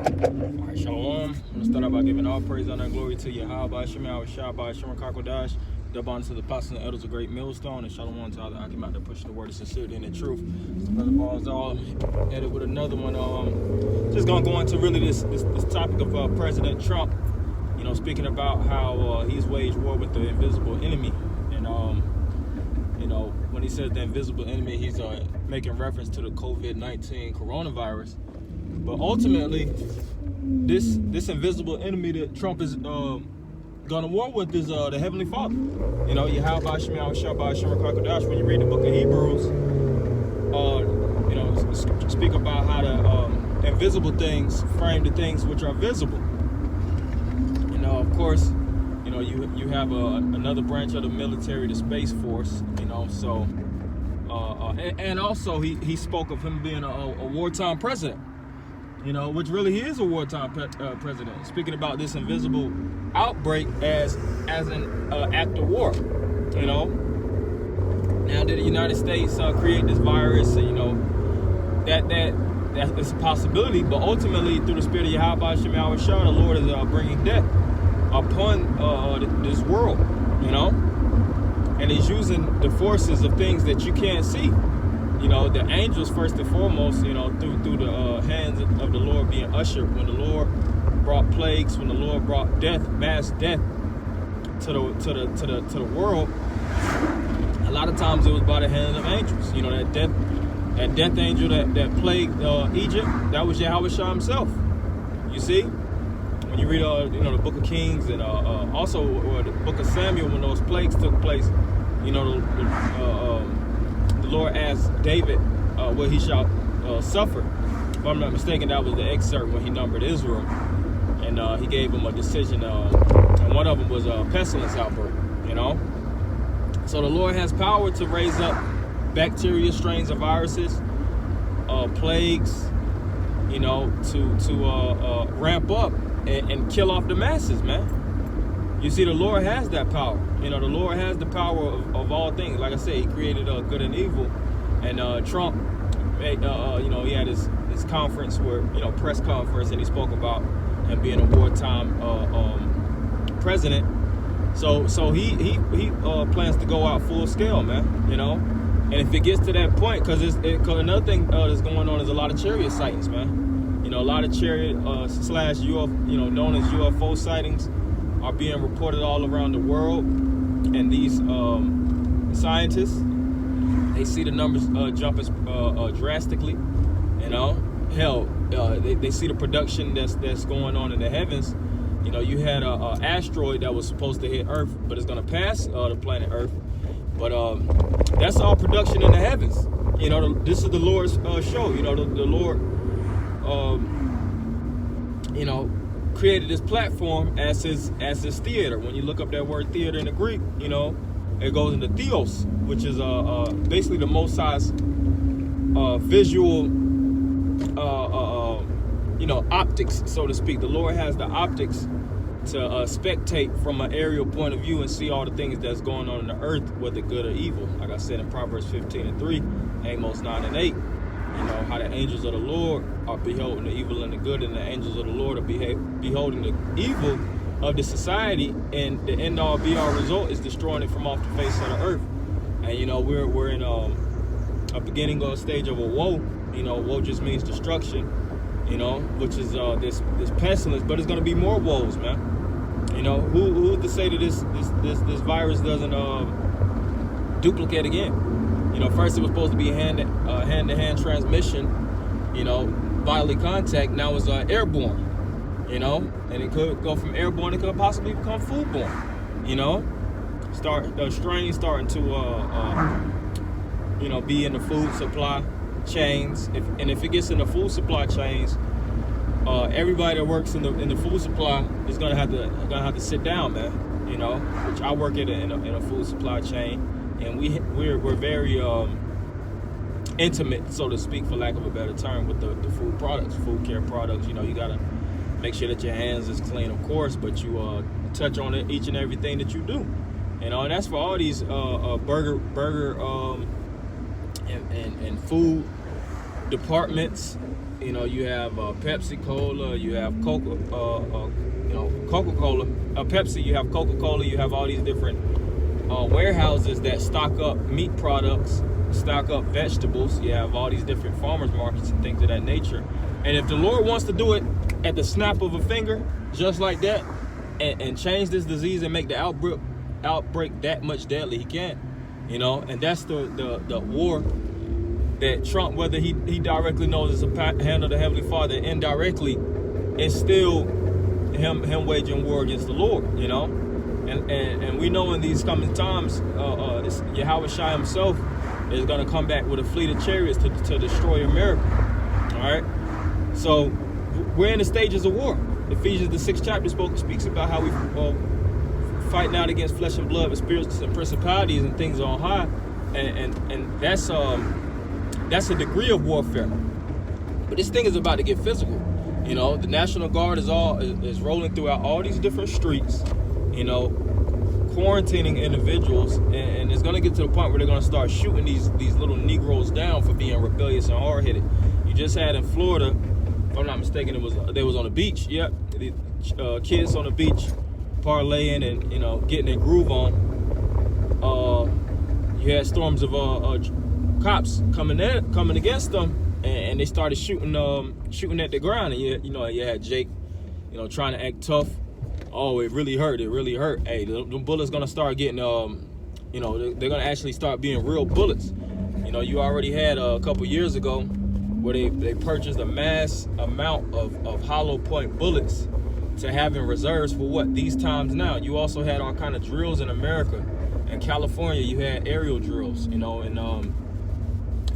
All right, shalom. I'm going to start out by giving all praise, honor, and glory to Yahweh, Shemel, Shabbat, Shemar Kakodash, double honor to the apostles and elders of Great Millstone, and shalom to all the Akim out there pushing the word of sincerity and the truth. Brother Ball's all headed with another one. Just going to go into really this topic of President Trump, you know, speaking about how he's waged war with the invisible enemy. And, you know, when he says the invisible enemy, he's making reference to the COVID-19 coronavirus. But ultimately, this invisible enemy that Trump is going to war with is the Heavenly Father. You know, Yahweh Shemel Shabbat Shemar Kakodash. When you read the book of Hebrews, you know, speak about how the invisible things frame the things which are visible. You know, of course, you know, you have another branch of the military, the Space Force. You know, so and also he spoke of him being a wartime president. You know, which really he is a wartime president. Speaking about this invisible outbreak as an act of war. You know, now that the United States create this virus, you know, that's a possibility. But ultimately, through the spirit of Yahweh Shemel Shah, the Lord is bringing death upon this world. You know, and He's using the forces of things that you can't see. You know, the angels first and foremost, you know, through the hands of the Lord being ushered. When the Lord brought plagues, when the Lord brought death, mass death to the world, a lot of times it was by the hands of angels. You know, that death angel that plagued Egypt, that was Yahweh Shah himself. You see, when you read you know, the Book of Kings and also the Book of Samuel, when those plagues took place, you know, the Lord asked David what he shall suffer. If I'm not mistaken, that was the excerpt when he numbered Israel. And he gave him a decision, and one of them was a pestilence outbreak, you know. So the Lord has power to raise up bacteria, strains of viruses, plagues, you know, to ramp up and kill off the masses, man. You see, the Lord has that power. You know, the Lord has the power of all things. Like I said, He created good and evil. And Trump, you know, he had his conference where, you know, press conference, and he spoke about him being a wartime president. So he plans to go out full scale, man. You know, and if it gets to that point, because another thing that's going on is a lot of chariot sightings, man. You know, a lot of chariot slash UFO, you know, known as UFO sightings, are being reported all around the world, and these scientists, they see the numbers jumping drastically. You know, hell, they see the production that's going on in the heavens. You know, you had a asteroid that was supposed to hit Earth, but it's gonna pass the planet Earth. But that's all production in the heavens. You know, this is the Lord's show. You know, the Lord, you know, created this platform as his theater. When you look up that word theater in the Greek, you know, it goes into theos, which is basically the Most High's visual, you know, optics, so to speak. The Lord has the optics to spectate from an aerial point of view and see all the things that's going on in the earth, whether good or evil. Like I said in Proverbs 15:3, Amos 9:8. You know, how the angels of the Lord are beholding the evil and the good, and the angels of the Lord are beholding the evil of the society, and the end-all be-all result is destroying it from off the face of the earth. And, you know, we're in a beginning or a stage of a woe. You know, woe just means destruction, you know, which is this pestilence, but it's going to be more woes, man. You know, who's to say that this virus doesn't duplicate again? You know, first it was supposed to be hand-to-hand transmission, you know, bodily contact. Now it's airborne, you know, and it could go from airborne, it could possibly become foodborne, you know. Strains starting to, you know, be in the food supply chains. If it gets in the food supply chains, everybody that works in the food supply is gonna have to sit down, man. You know, which I work in a food supply chain. And we're very intimate, so to speak, for lack of a better term, with the food products, food care products. You know, you gotta make sure that your hands is clean, of course, but you touch on it each and everything that you do. You know, and that's for all these burger and food departments. You know, you have Pepsi Cola, you have Coca-Cola, Pepsi, you have Coca-Cola, you have all these different warehouses that stock up meat products, stock up vegetables. You have all these different farmers markets and things of that nature. And if the Lord wants to do it at the snap of a finger, just like that, and change this disease and make the outbreak that much deadly, he can. You know, and that's the war that Trump, whether he directly knows it's a hand of the Heavenly Father, indirectly, it's still him waging war against the Lord, you know. And we know in these coming times, Yahweh Shai himself is going to come back with a fleet of chariots to destroy America. All right? So we're in the stages of war. Ephesians, the 6th chapter, speaks about how we fighting out against flesh and blood, with spirits and principalities and things on high. And that's a degree of warfare. But this thing is about to get physical. You know, the National Guard is rolling throughout all these different streets, you know, quarantining individuals, and it's going to get to the point where they're going to start shooting these little Negroes down for being rebellious and hard-headed. You just had in Florida, if I'm not mistaken, they was on the beach. Yep, the kids on the beach parlaying and, you know, getting their groove on. You had storms of cops coming against them, and they started shooting at the ground. And you had Jake, you know, trying to act tough. Oh, it really hurt. Hey, the bullets gonna start getting you know, they're gonna actually start being real bullets. You know, you already had a couple years ago where they purchased a mass amount of hollow point bullets to have in reserves for what these times now. You also had all kind of drills in America. In California, you had aerial drills. You know, in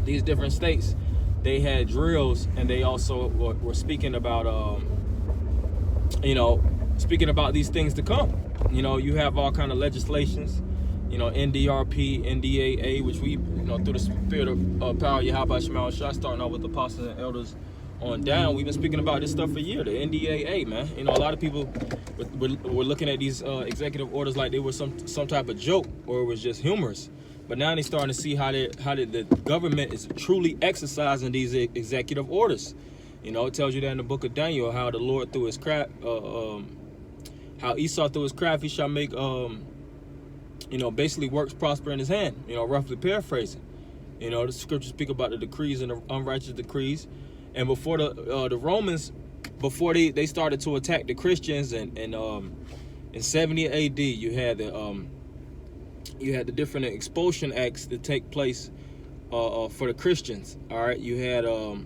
these different states, they had drills, and they also were speaking about you know, speaking about these things to come. You know, you have all kind of legislations, you know, NDRP, NDAA, which we, you know, through the spirit of power, Yahweh Shema Shah, starting off with the apostles and elders on down, we've been speaking about this stuff for years. The NDAA, man. You know, a lot of people were looking at these executive orders like they were some type of joke, or it was just humorous. But now they're starting to see how the government is truly exercising these executive orders. You know, it tells you that in the book of Daniel, how the Lord through his craft, how Esau through his craft, he shall make, you know, basically works prosper in his hand. You know, roughly paraphrasing. You know, the scriptures speak about the decrees and the unrighteous decrees. And before the Romans, before they started to attack the Christians, and in 70 AD, you had the different expulsion acts that take place for the Christians. All right, you had a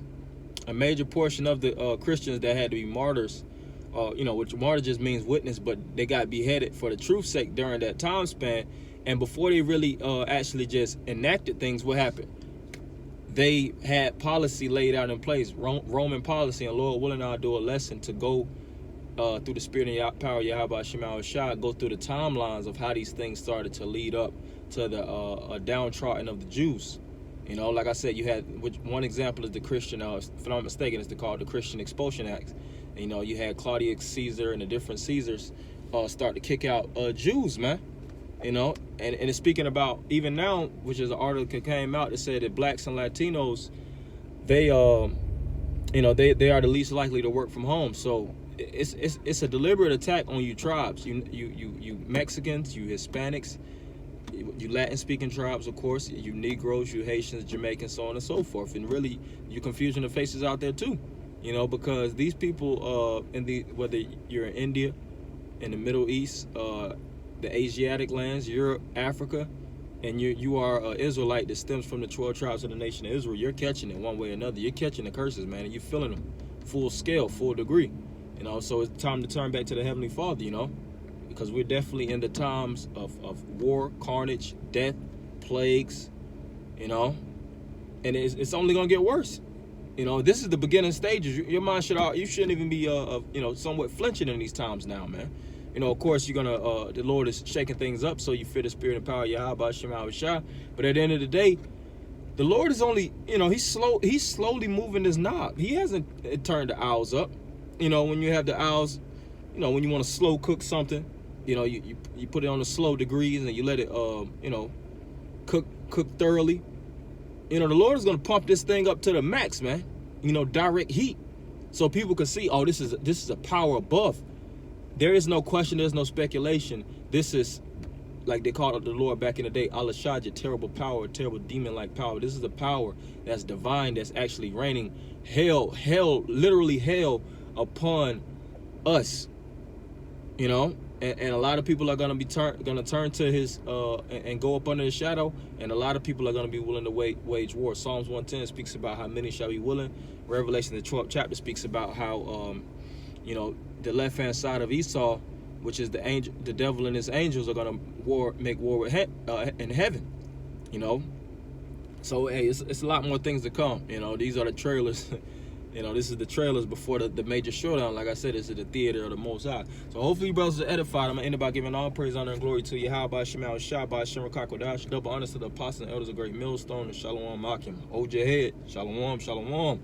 major portion of the Christians that had to be martyrs. You know, which martyr just means witness, but they got beheaded for the truth's sake during that time span. And before they really actually just enacted things, what happened? They had policy laid out in place, Roman policy, and Lord willing, I'll do a lesson to go through the spirit and power of Yahweh Shema Shah, go through the timelines of how these things started to lead up to the downtrodden of the Jews. You know, like I said, you had, one example is the Christian, if I'm not mistaken, it's called the Christian Expulsion Act. And, you know, you had Claudius Caesar and the different Caesars start to kick out Jews, man. You know, and it's speaking about even now, which is an article that came out that said that blacks and Latinos, they you know, they are the least likely to work from home. So it's a deliberate attack on you tribes, you Mexicans, you Hispanics, you Latin speaking tribes, of course, you Negroes, you Haitians, Jamaicans, so on and so forth. And really, you confusion of faces out there too, you know, because these people whether you're in India, in the Middle East, the Asiatic lands, Europe, Africa, and you are an Israelite that stems from the 12 tribes of the nation of Israel, you're catching it one way or another. You're catching the curses, man, and you're feeling them full scale, full degree. You know, so it's time to turn back to the Heavenly Father, you know, because we're definitely in the times of war, carnage, death, plagues, you know, and it's only going to get worse. You know, this is the beginning stages. Your mind you shouldn't even be, you know, somewhat flinching in these times now, man. You know, of course, you're gonna. The Lord is shaking things up, so you feel the spirit and power of Yahweh Shema Shah. But at the end of the day, the Lord is only, you know, He's slowly moving this knob. He hasn't turned the owls up. You know, when you have the owls, you know, when you want to slow cook something, you know, you put it on the slow degrees and you let it, you know, cook thoroughly. You know, the Lord is gonna pump this thing up to the max, man. direct heat, so people can see, oh, this is a power above. There is no question, there's no speculation. This is, like they called it the Lord back in the day, Al-Shajah, terrible power, terrible demon-like power. This is the power that's divine, that's actually raining hell, literally hell upon us. And a lot of people are gonna turn to his and go up under his shadow, and a lot of people are gonna be willing to wage war. Psalms 110 speaks about how many shall be willing. Revelation, the 12th chapter, speaks about how the left hand side of Esau, which is the devil and his angels, are gonna make war with in heaven. So hey, it's a lot more things to come. These are the trailers. This is the trailers before the major showdown. Like I said, this is the theater of the Most High. So hopefully you brothers are edified. I'm going to end by giving all praise, honor, and glory to Yahweh, Shemal, Shabbat, Shem, Rakakodash, double honors to the apostles and elders of Great Millstone, and Shalom, Akim. Hold your head. Shalom, shalom.